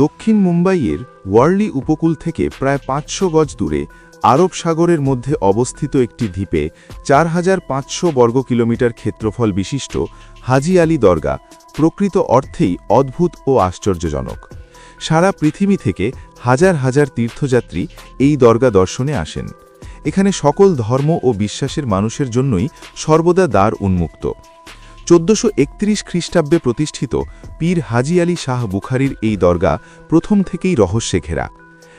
দক্ষিণ মুম্বাইয়ের ওয়ার্লি উপকূল থেকে প্রায় ৫০০ গজ দূরে আরব সাগরের মধ্যে অবস্থিত একটি দ্বীপে ৪৫০০ বর্গ কিলোমিটার ক্ষেত্রফল বিশিষ্ট হাজি আলী দরগা প্রকৃত অর্থেই অদ্ভুত ও আশ্চর্যজনক। সারা পৃথিবী থেকে হাজার হাজার তীর্থযাত্রী এই দরগা দর্শনে আসেন। এখানে সকল ধর্ম ও বিশ্বাসের মানুষের জন্যই সর্বদা দ্বার উন্মুক্ত। ১৪৩১ খ্রিস্টাব্দে প্রতিষ্ঠিত পীর হাজি আলী শাহ বুখারীর এই দরগা প্রথম থেকেই রহস্যে ঘেরা।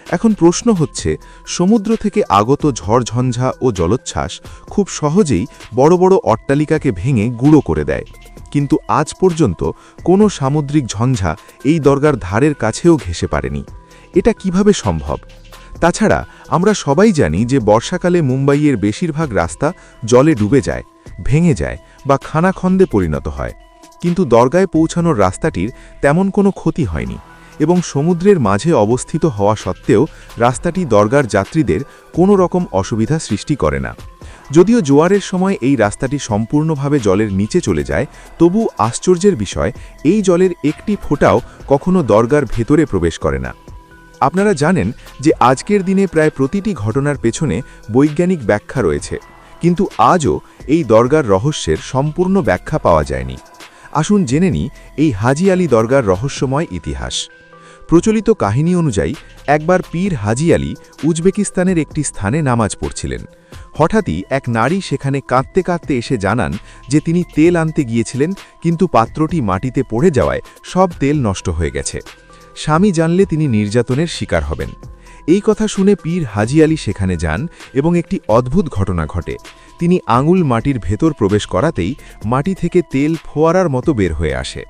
এখন প্রশ্ন হচ্ছে, সমুদ্র থেকে আগত ঝড়ঝঞ্ঝা ও জলোচ্ছ্বাস খুব সহজেই বড় বড় অট্টালিকাকে ভেঙে গুঁড়ো করে দেয়, কিন্তু আজ পর্যন্ত কোনো সামুদ্রিক ঝঞ্ঝা এই দরগার ধারের কাছেও ঘেঁষে পারেনি। এটা কিভাবে সম্ভব? তাছাড়া আমরা সবাই জানি যে বর্ষাকালে মুম্বাইয়ের বেশিরভাগ রাস্তা জলে ডুবে যায়, ভেঙে যায় বা খানাখন্দে পরিণত হয়, কিন্তু দরগায় পৌঁছানোর রাস্তাটির তেমন কোনো ক্ষতি হয়নি এবং সমুদ্রের মাঝে অবস্থিত হওয়া সত্ত্বেও রাস্তাটি দরগার যাত্রীদের কোনো রকম অসুবিধা সৃষ্টি করে না। যদিও জোয়ারের সময় এই রাস্তাটি সম্পূর্ণভাবে জলের নিচে চলে যায়, তবু আশ্চর্যের বিষয়, এই জলের একটি ফোঁটাও কখনো দরগার ভেতরে প্রবেশ করে না। আপনারা জানেন যে আজকের দিনে প্রায় প্রতিটি ঘটনার পেছনে বৈজ্ঞানিক ব্যাখ্যা রয়েছে, কিন্তু আজও এই দরগার রহস্যের সম্পূর্ণ ব্যাখ্যা পাওয়া যায়নি। আসুন জেনে নিই এই হাজি আলী দরগার রহস্যময় ইতিহাস। প্রচলিত কাহিনী অনুযায়ী একবার পীর হাজি আলী উজবেকিস্তানের একটি স্থানে নামাজ পড়ছিলেন। হঠাৎই এক নারী সেখানে কাঁদতে কাঁদতে এসে জানান যে তিনি তেল আনতে গিয়েছিলেন, কিন্তু পাত্রটি মাটিতে পড়ে যাওয়ায় সব তেল নষ্ট হয়ে গেছে। স্বামী জানলে তিনি নির্যাতনের শিকার হবেন। এই কথা শুনে পীর হাজি আলী সেখানে যান এবং একটি অদ্ভুত ঘটনা ঘটে। তিনি আঙুল মাটির ভেতর প্রবেশ করাতেই মাটি থেকে তেল ফোয়ারার মতো বের হয়ে আসে।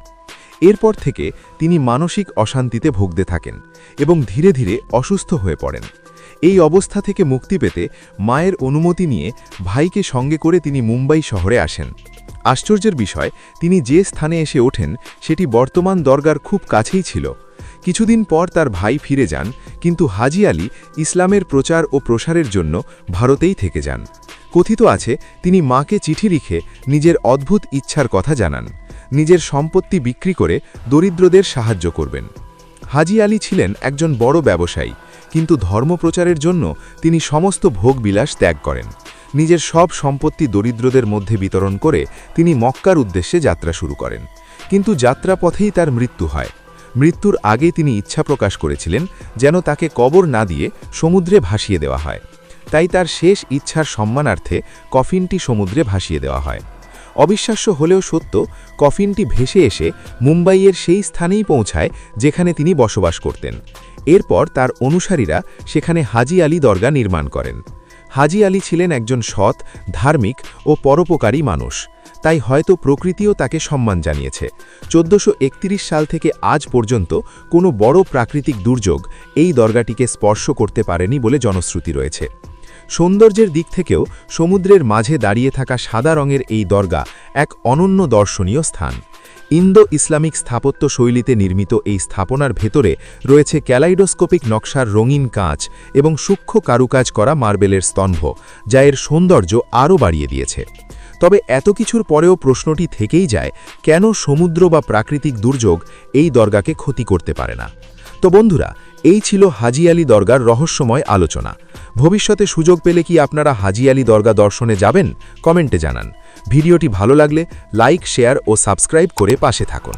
এরপর থেকে তিনি মানসিক অশান্তিতে ভুগতে থাকেন এবং ধীরে ধীরে অসুস্থ হয়ে পড়েন। এই অবস্থা থেকে মুক্তি পেতে মায়ের অনুমতি নিয়ে ভাইকে সঙ্গে করে তিনি মুম্বাই শহরে আসেন। আশ্চর্যের বিষয়, তিনি যে স্থানে এসে ওঠেন সেটি বর্তমান দরগার খুব কাছেই ছিল। কিছুদিন পর তার ভাই ফিরে যান, কিন্তু হাজি আলী ইসলামের প্রচার ও প্রসারের জন্য ভারতেই থেকে যান। কথিত আছে তিনি মাকে চিঠি লিখে নিজের অদ্ভুত ইচ্ছার কথা জানান, নিজের সম্পত্তি বিক্রি করে দরিদ্রদের সাহায্য করবেন। হাজি আলী ছিলেন একজন বড় ব্যবসায়ী, কিন্তু ধর্মপ্রচারের জন্য তিনি সমস্ত ভোগবিলাস ত্যাগ করেন। নিজের সব সম্পত্তি দরিদ্রদের মধ্যে বিতরণ করে তিনি মক্কার উদ্দেশ্যে যাত্রা শুরু করেন, কিন্তু যাত্রাপথেই তার মৃত্যু হয়। মৃত্যুর আগে তিনি ইচ্ছা প্রকাশ করেছিলেন যেন তাকে কবর না দিয়ে সমুদ্রে ভাসিয়ে দেওয়া হয়। তাই তার শেষ ইচ্ছার সম্মানার্থে কফিনটি সমুদ্রে ভাসিয়ে দেওয়া হয়। অবিশ্বাস্য হলেও সত্য, কফিনটি ভেসে এসে মুম্বাইয়ের সেই স্থানেই পৌঁছায় যেখানে তিনি বসবাস করতেন। এরপর তার অনুসারীরা সেখানে হাজি আলী দরগা নির্মাণ করেন। হাজি আলী ছিলেন একজন সৎ, ধার্মিক ও পরোপকারী মানুষ, তাই হয়তো প্রকৃতিও তাকে সম্মান জানিয়েছে। ১৪৩১ সাল থেকে আজ পর্যন্ত কোনো বড় প্রাকৃতিক দুর্যোগ এই দরগাটিকে স্পর্শ করতে পারেনি বলে জনশ্রুতি রয়েছে। সৌন্দর্যের দিক থেকেও সমুদ্রের মাঝে দাঁড়িয়ে থাকা সাদা রঙের এই দরগা এক অনন্য দর্শনীয় স্থান। ইন্দো ইসলামিক স্থাপত্য শৈলীতে নির্মিত এই স্থাপনার ভেতরে রয়েছে ক্যালাইডোস্কোপিক নকশার রঙিন কাঁচ এবং সূক্ষ্ম কারুকাজ করা মার্বেলের স্তম্ভ, যা এর সৌন্দর্য আরও বাড়িয়ে দিয়েছে। তবে এত কিছুর পরেও প্রশ্নটি থেকেই যায়, কেন সমুদ্র বা প্রাকৃতিক দুর্যোগ এই দরগাকে ক্ষতি করতে পারে না? তো বন্ধুরা, এই ছিল হাজি আলী দরগার রহস্যময় আলোচনা। ভবিষ্যতে সুযোগ পেলে কি আপনারা হাজি আলী দরগা দর্শনে যাবেন? কমেন্টে জানান। ভিডিওটি ভালো লাগলে লাইক, শেয়ার ও সাবস্ক্রাইব করে পাশে থাকুন।